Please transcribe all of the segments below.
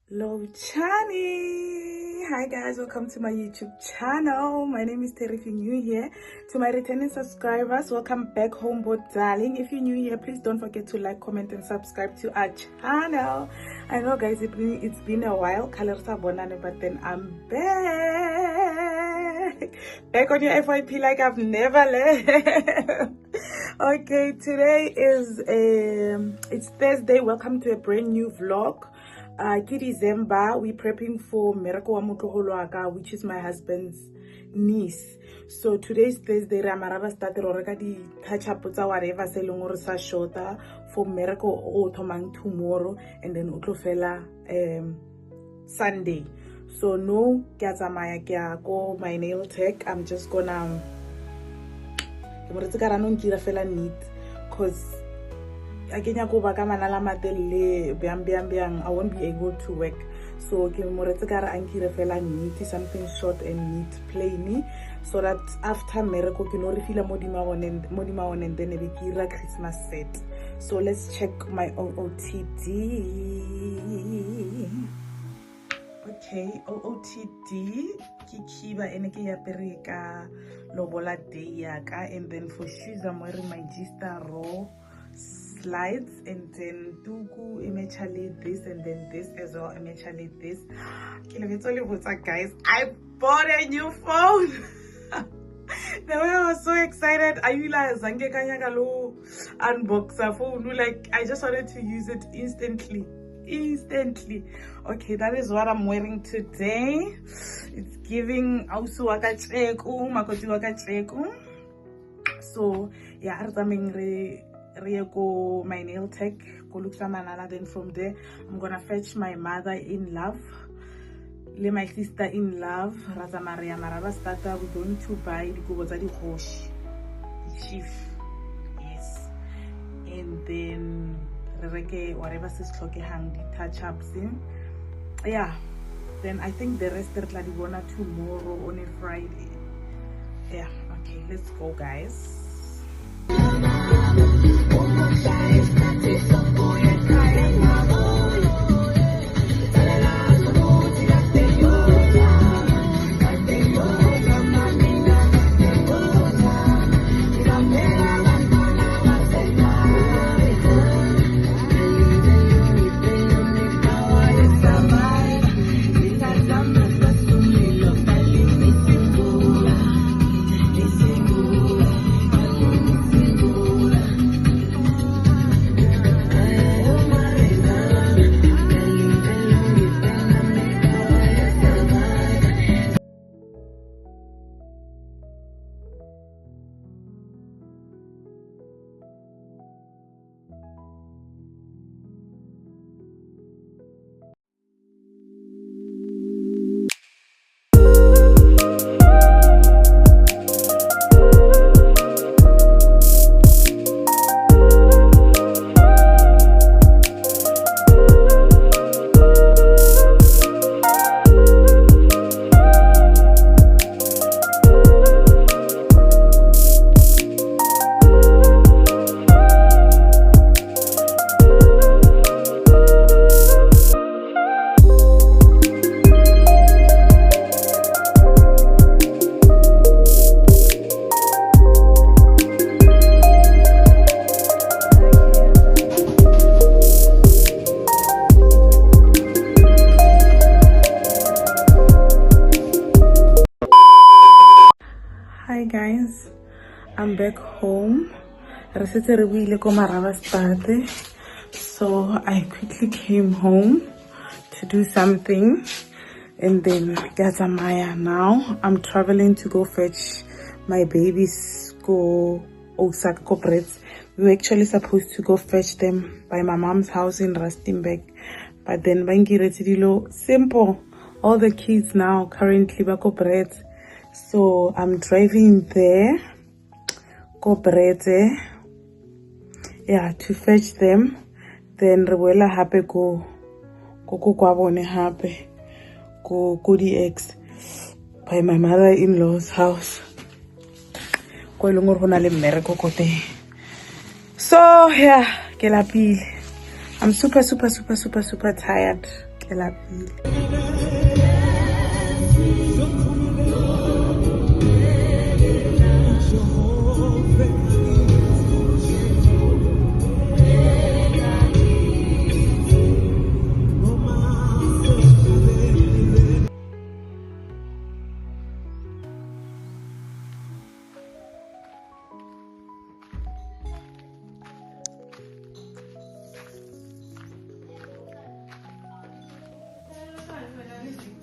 Chani. Hi guys, welcome to my YouTube channel. My name is Terry. If you're new here, to my returning subscribers, welcome back home, both darling. If you're new here, please don't forget to like, comment and subscribe to our channel. I know guys, it's been a while, but then I'm back on your FYP like I've never left. Okay, today is it's Thursday. Welcome to a brand new vlog. December, we're prepping for Mereko wa Motloholo, which is my husband's niece. So today's Thursday, Ramaraba started already touch up with whatever selling or sa shota for Mereko o tomang tomorrow and then Utlofela Sunday. So no Gazamaya go my nail tech. I'm just gonna because I won't be able to work. So something short and neat, plainy, so that after Mereko modima and then we give Christmas set. So let's check my OOTD. Okay, OOTD Kikiba eneke ya perika lobola day yaka, and then for shoes I'm wearing my G-Star Raw slides, and then Tuku eventually this, and then this as well eventually this. Guys, I bought a new phone. The way I was so excited, I realized Zange Kanyagalo unbox a phone, like I just wanted to use it instantly. Okay, that is what I'm wearing today. It's giving also wakacheku makoti wakacheku. So yeah, go my nail tech go look some manana. Then from there I'm gonna fetch my mother-in-law, my sister-in-law. Raza Maria Maraba starter. We're going to buy the Gobozadi Hosh, the chief, yes, and then whatever says clock hang the touch ups in. Yeah, then I think the rest are gonna tomorrow on a Friday. Yeah, okay, let's go guys. Hi guys, I'm back home. So I quickly came home to do something, and then Gazamaya. Now I'm traveling to go fetch my baby's go Osaka corporates. We were actually supposed to go fetch them by my mom's house in Rustenburg, but then Bangi simple. All the kids now currently bako bread. So I'm driving there, go brete, yeah, to fetch them. Then Rewela happy go kwabone happy go the ex by my mother-in-law's house. So yeah, I'm super tired. Ke lapile.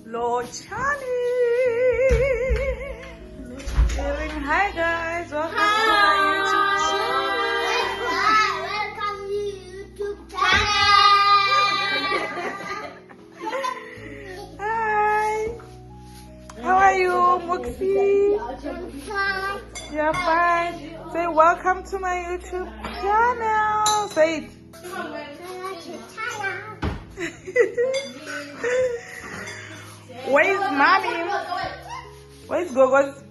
Lord Charlie. Hi guys, welcome to my YouTube channel. Hi. How are you, Moxie? You're fine. Say welcome to my YouTube channel. Say it. Where's mommy? Where's Gogos?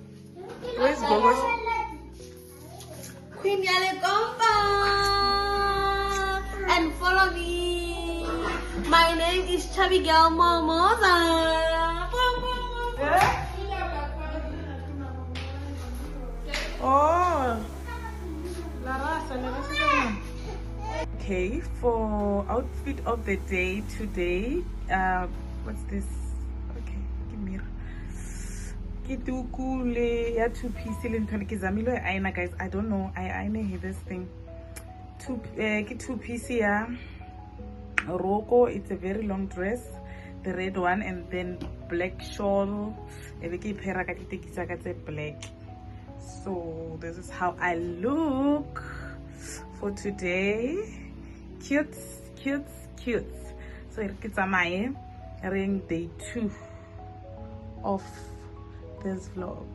Where's Gogos? Queen Yalekompa, and follow me. My name is Chubby Girl Momoza. Oh, okay, for outfit of the day today, what's this? Okay, give me. Kitukule ya two piece lentwana ke zamile aina guys. I don't know. I know this thing. Two piece ya roko. It's a very long dress, the red one, and then black shawl. Ebeki pera ka ditekisa ka tse black. So this is how I look for today. Cute. So it's my ring day 2 of this vlog.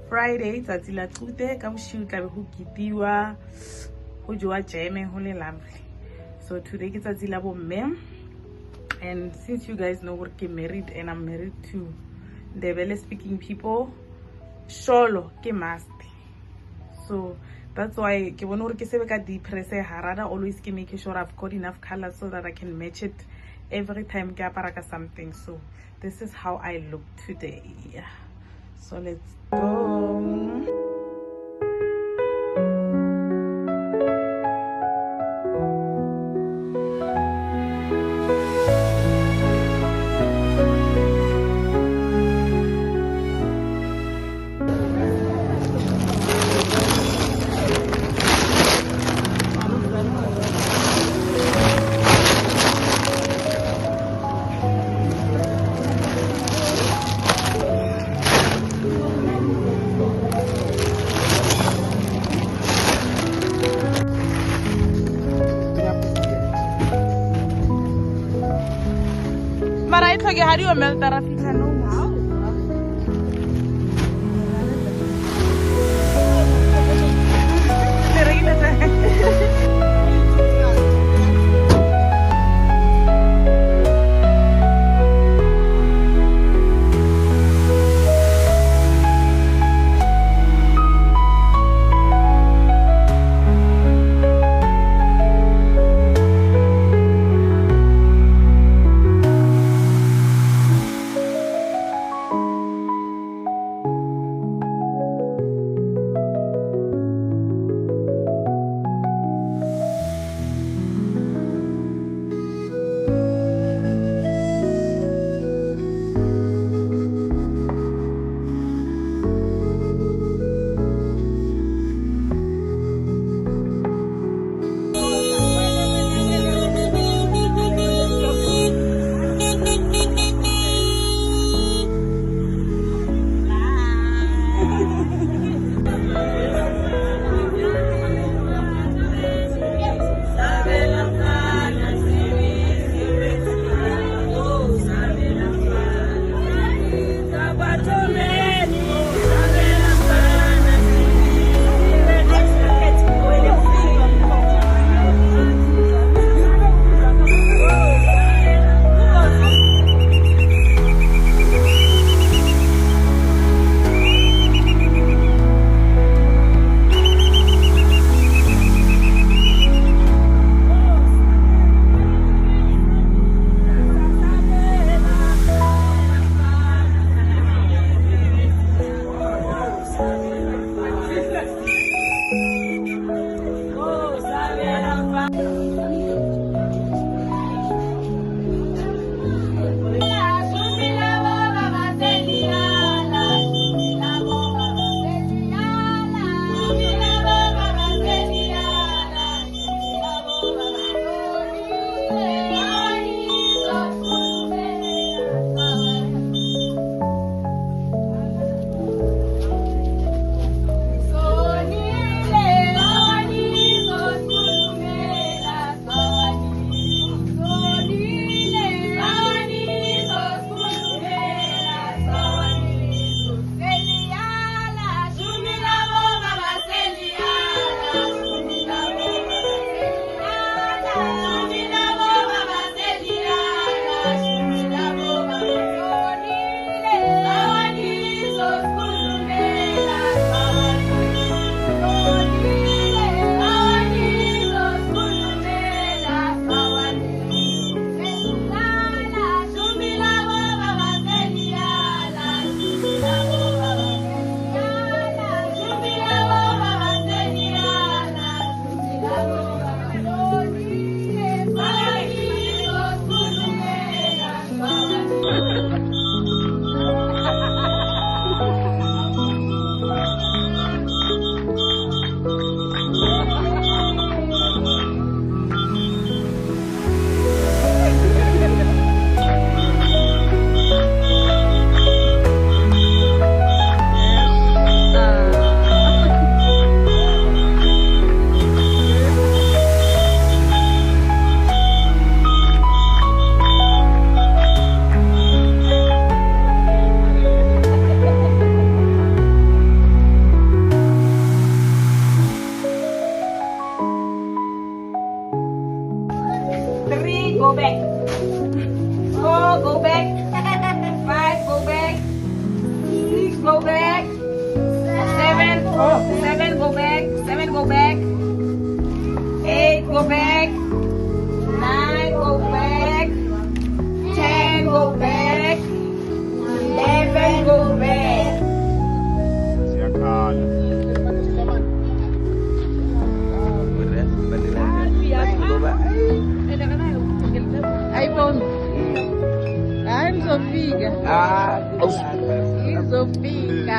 Friday tsatsi la tute ka moshiu tla be go kitiwa go joa jeme go le lovely. So today ke tsatsi la bomme, and since you guys know we're married and I'm married to Ndebele speaking people, sholo ke must. So that's why ke bona gore ke sebe ka depress harada, always ke make sure I've got enough colors so that I can match it every time ke apara ka something. So this is how I look today. So let's go. Mara ito ge hari o mel tara fitla no. go back. 4, go back. 5, go back. 6, go back. 7, oh, 7, go back. 7, go back. 8, go back. 9, go back. 10, go back. 11, go back. iPhone. I'm Sofia. Sofia.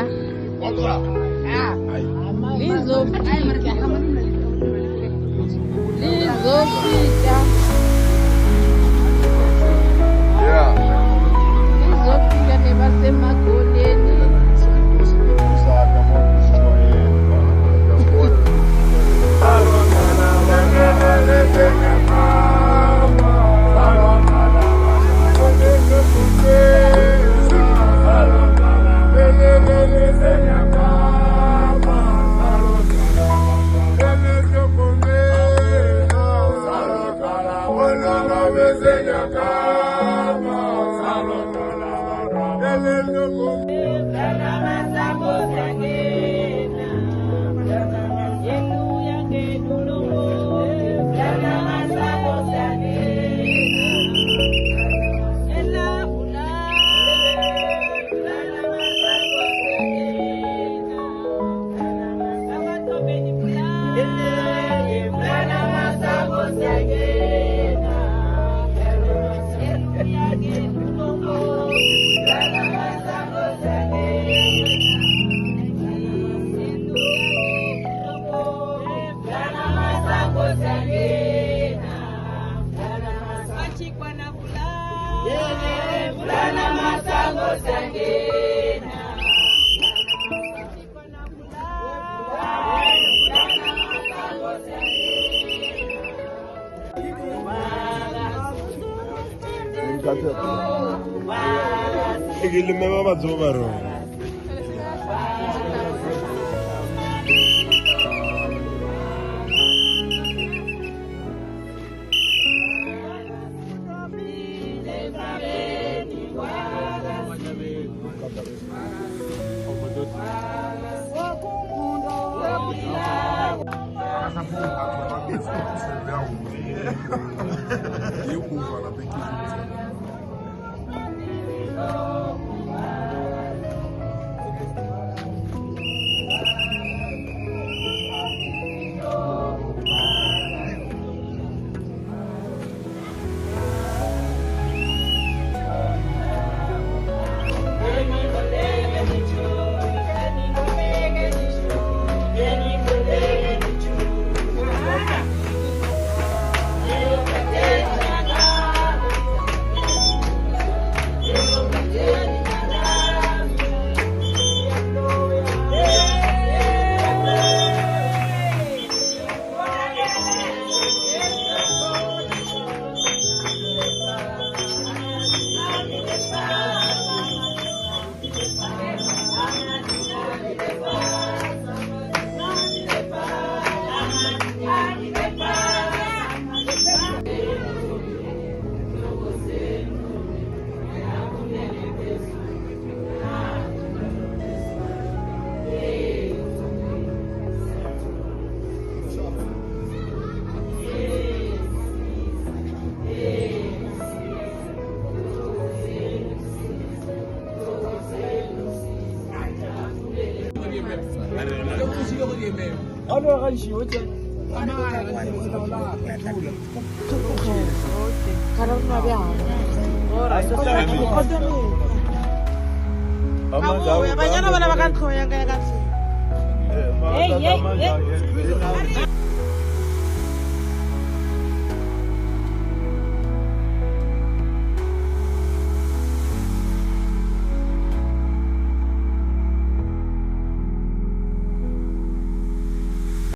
Hey,